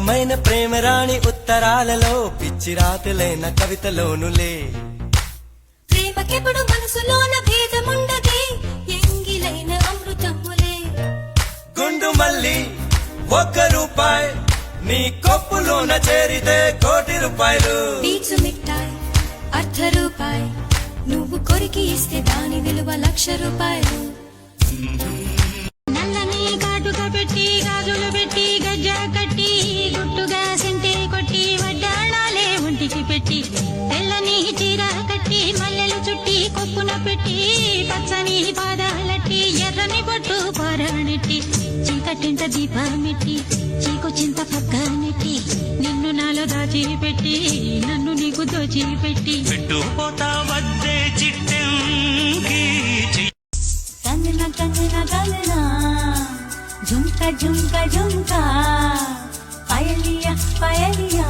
అందమైన ప్రేమరాణి ఉత్తరాలలో పిచ్చి రాతలైన కవితలోనులే ప్రేమకెప్పుడు మనసులోన భేదముండదే ఎంగిలైన అమృతములే గుండు మల్లి ₹1 నీ కొప్పులోన చేరితే ₹1,00,00,000 పీచు మిఠాయి ₹1 నువ్వు కొరికి ఇస్తే దాని విలువ ₹1,00,000 నల్లని కాటుక పెట్టి గాజులు పెట్టి గజ్జా కట్టి గుట్టుగా సెంటే కొట్టి వడ్డాణాలే ఒంటికి పెట్టి తెల్లని చీర కట్టి మల్లెలు చుట్టి కొప్పున పెట్టి పచ్చని పాదాలట్టి ఎర్రని బొట్టు పారాణెట్టి చీకటింట దీపమెట్టి చీకు చింత పక్కనెట్టి నిన్ను నాలో దాచిపెట్టి నన్ను నీకు దోచిపెట్టి పెట్టుపోతా వద్దే చిట్టెంకి తందన తందన తందన झुमका झुमका झुमका पायलिया पायलिया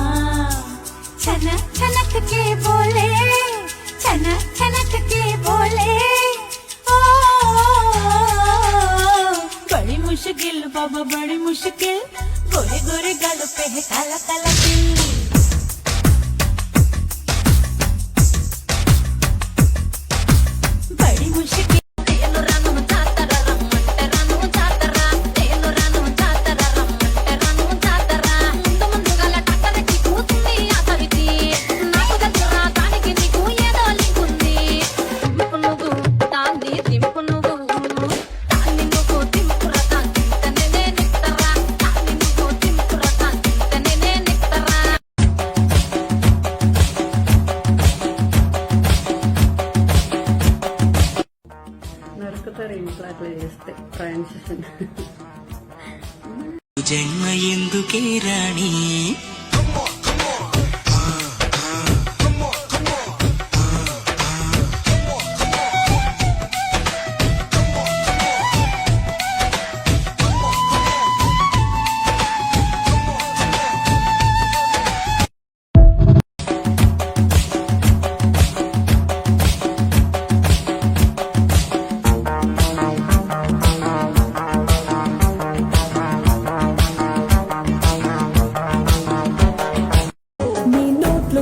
छनक छनक के बोले छनक छनक के बोले ओ बड़ी मुश्किल बाबा बड़ी मुश्किल गोरे गोरे गाल पे है काला काला दिल बड़ी मुश्किल ఇంట్లో చేస్తే ట్రాన్సిషన్ జన్మ ఎందుకే రాణి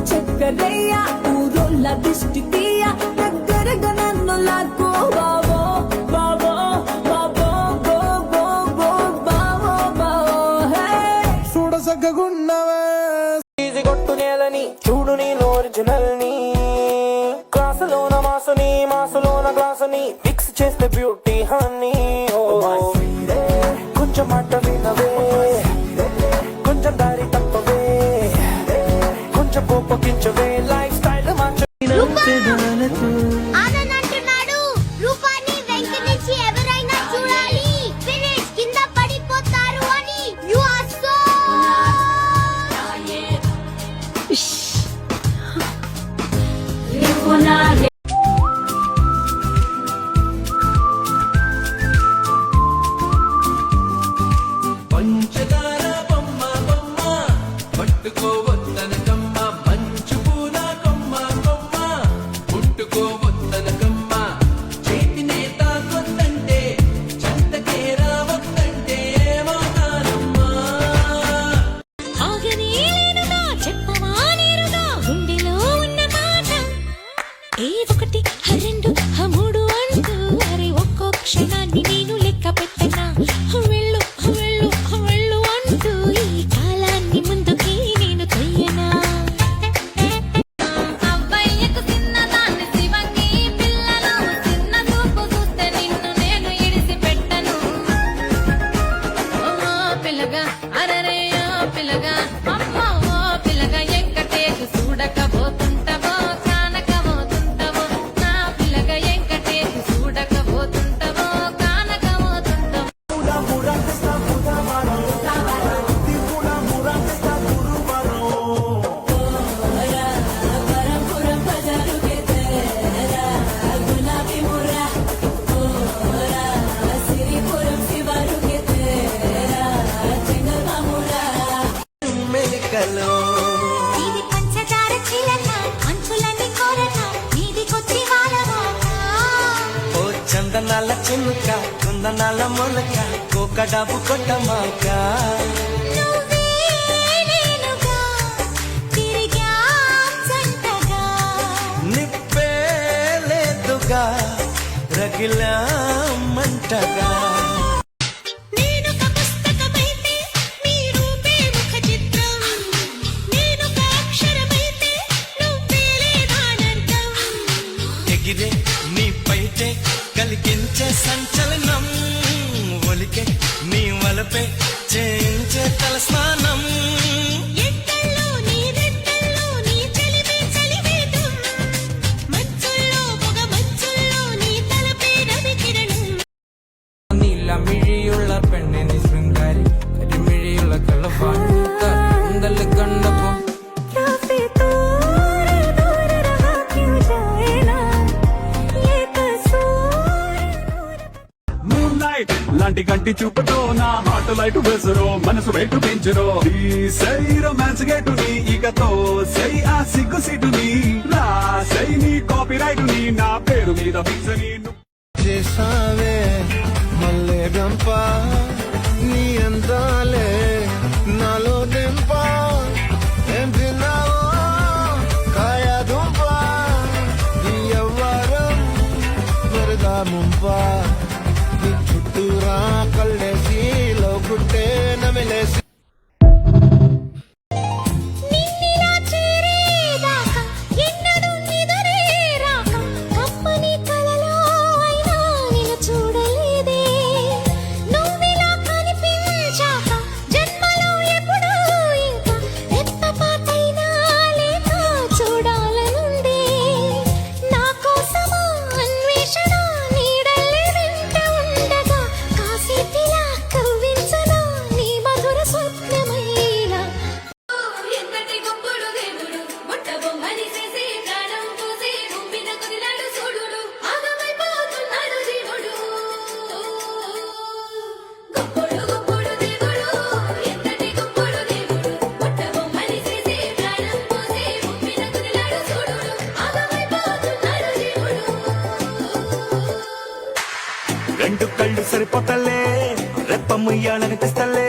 చక్కరయ్యా ఊరోళ్ళ దిష్టి తీయ దగ్గరగా నన్ను లాక్కో బావో బావో బావో గో గో గో బావో బావో హే చూడసగ్గగున్నవే ఈజీ కొట్టు నేలని చూడు నేను ఒరిజినల్ ని క్లాసులోన మాసుని మాసులోన గ్లాసుని మిక్స్ చేస్తే బ్యూటీ హనీ కొంచెం మాట వినవే కొంచెం దారి తప్పవే కొంచెం కోపగించవే లైఫ్ స్టైల్ ఆనంటున్నాడు రూపాన్ని వెంక నుంచి ఎవరైనా చూడాలి ఫినిష్ కింద పడిపోతారు అని యు ఆర్ సో పంచదార బొమ్మ బొమ్మ పట్టుకోవద్దనకమ్మ మంచు పూల కొమ్మ కొమ్మ పుట్టుకోవద్దనకమ్మ చేతినే తాకొద్దంటే చెంతకే రావద్దంటే ఏమవుతానమ్మా ఆగనే లేనుగా చెప్పవా నేరుగా గుండెలో ఉన్న మాట ఏ ఒకటి రెండు మూడు అంటూ అరే ఒక్కో క్షణాన్ని నేను లెక్క పెట్టనా వెళ్ళు వెళ్ళు వెళ్ళు అంటూ ఈ కాలాన్ని ముందుకి నేను తొయ్యనా అబ్బాయికు చిన్నదాన్ని శివంగి పిల్లలు చిన్న చూపు చూస్తే నిన్ను నేను ఇడిసి పెట్టను ఓ పిల్లగా అరరే పిల్లగా అమ్మో పిల్లగా ఎంకటేసి చూడకపోతుంటావో కానకపోతుంటావో నా పిల్లగా ఎంకటేసి చూడకపోతుంటావో కానకపోతుంటావో మెలికలో ఇది పంచదార చిలక అంచులని కోరక నీదికొచ్చి వాలవా ఓ చందనాల చినుక కుందనాల మొలక కోక డబ్బు కొట్టమాక నువ్వే ప్రేమగా రగిలా మంటగా నేనొక పుస్తకమైతే నీ రూపే ముఖ చిత్రం నేనొక అక్షరమైతే నువ్వే లేదానర్థం ఎగిరే నీ పైటే కలిగించే సంచలనం ఒలికే నీ వలపే చేయించే తలస్నానం ఎట్టల్లో నీ రెట్టల్లో నీ చలివే చలివేదం మచ్చుల్లో పొగ మచ్చుల్లో నీ తలపే రవి కిరణం നീലമിഴിയുള്ള പെണ്ണിന് ശൃംഗാരി കരിമിഴിയുള്ള കള്ളപ്പാണി ഉണ്ടൽ കണ്ടപ്പോ काफी दूर दूर रहा क्यों जाए ना ये कसूर మూన్ నైట్ లాంటి కంటి చూపుతో నా హార్ట్ లైట్ వేసరో మనసు రేటు పెంచరో ఈ సై రొమాన్స్ గేటుని ఇకతో సై ఆ సిగ్గు సిటుని రా సై నీ కాపీ రైట్ ని నా పేరు మీద ఫిక్స్ ని చేసావే మల్లె గంప నీ అందాలే నాలో దెంప ఏం తిన్నావో కాయ దుంప నీ ఎవ్వరం వరదా ముంప నీ చుట్టూరా కళ్ళేసి లోకుట్టే నమిలేసి నిన్నిలా చేరేదాకా ఎన్నడూ నిదురే రాక కమ్మని కలలో అయినా నిన్ను చూడలేదే నువ్విలా కనిపించాక జన్మలో ఎప్పుడూ ఇంకా రెప్పపాటైనా లేక చూడాలనుంది నా కోసమా అన్వేషణ నీడల్లే వెంట ఉండగా కాసేపిలా కవ్వించనా నీ మధుర స్వప్నమైనా ఎంతటి గొప్పడు దేవుడు బుట్ట బొమ్మని చేసి ప్రాణం పోసి భూమిన కుదిలాడు చూడుడు ఆగమైపోతున్నాడు జీవుడు గొప్పడు గొప్పడు దేవుడు ఎంతటి గొప్పడు దేవుడు బుట్ట బొమ్మని చేసి ప్రాణం పోసి భూమిన కుదిలాడు చూడుడు ఆగమైపోతున్నాడు జీవుడు రెండు కళ్ళు సరిపోతలే రెప్ప ముయ్యాలనిపిస్తలే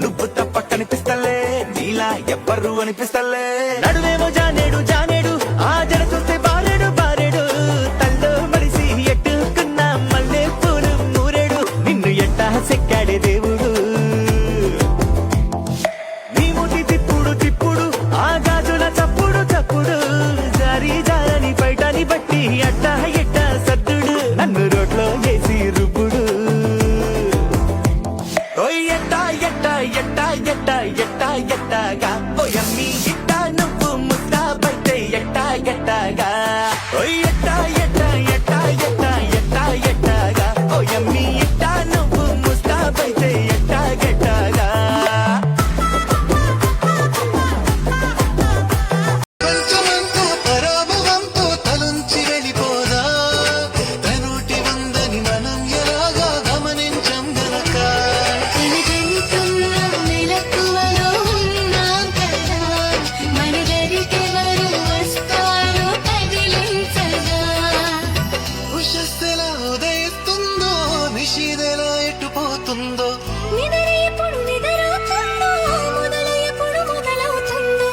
నువ్వు తప్ప కనిపిస్తలే నీలా ఎవ్వరు అనిపిస్తలే నడువేమో జానేడు జానేడు ఆ జడ చూస్తే బారేడు బారేడు తల్లో మడిసి ఎట్టుకున్న మల్లె పూలు మూరేడు నిన్ను ఎట్టా సెక్కాడే దేవుడు నీ ముటి తిప్పుడు తిప్పుడు ఆ గాజుల చప్పుడు చప్పుడు జారి జారని బయటని బట్టి అట్టా ఎట్ట సద్దుడు నన్ను రోడ్లో వేసి రుబ్బుడు ఓయ్ ఎట్టా ఎట్టా ఎట్టా ఎట్టా ఎట్టా ఎట్టాగా ఓయమ్మి ఇట్టా నువ్వు ముట్టా బైతే ఎట్టా ఎట్టాగా ఓయ్ ఎట్టా ఎట్టా ఎట్టా ఎట్టా ఎట్టా ఎట్టాగా ఓయమ్మి ఇట్టా నువ్వు ముస్తా బైతే ఎట్టా ఎట్టాగా పంచమంతో పరాభవంతో తలుంచి వెళ్ళిపోదా తనుటి వందని మనం ఎలాగా గమనించం గనక జనితున్న మెలకువలో ఉన్నాం కదా మన దరికెవరు వస్తారో కదిలించగా ఉషస్సెలా ఉదయిస్తుందో నిషిదెలా ఎట్టుపోతుందో నిదరెప్పుడు నిదరవుతుందో మొదలెప్పుడు మొదలవుతుందో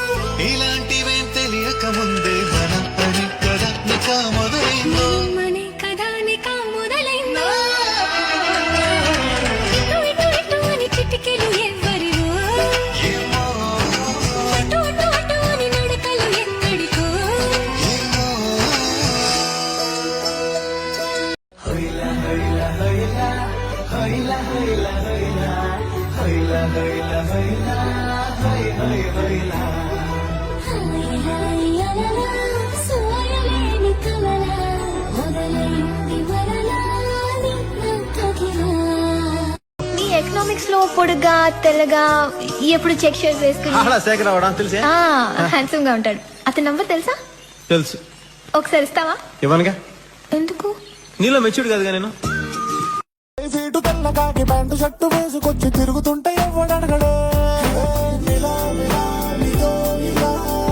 ఇలాంటివేం తెలియక ముందే మనం పని కదా నిక మొదలైందో మనే కథానిక మొదలైందో ఇటు ఇటు ఇటు అని చిటికెలు ఎవ్వరివో ఏమో అటు అటు అటు అని నడకలు ఎక్కడికో సోయలేని కలల మొదలైంది వరలా నీ ఎకనామిక్స్ లో పొడుగా తెల్లగా ఎప్పుడు చెక్ షర్ట్ వేసుకుని శేఖర్ అవడం తెలిసే హ్యాండ్సమ్ గా ఉంటాడు అతని నంబర్ తెలుసా తెలుసు ఒకసారి ఇస్తావా ఇవ్వనుగా ఎందుకు నీలో మెచ్యూర్డ్ కాదుగా నేను సీటు తెల్లగాకి ప్యాంటు షర్టు వేసుకొచ్చి తిరుగుతుంటే ఎవడడగడే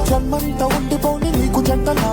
జన్మంతా ఉండిపోని నీకు జంటలా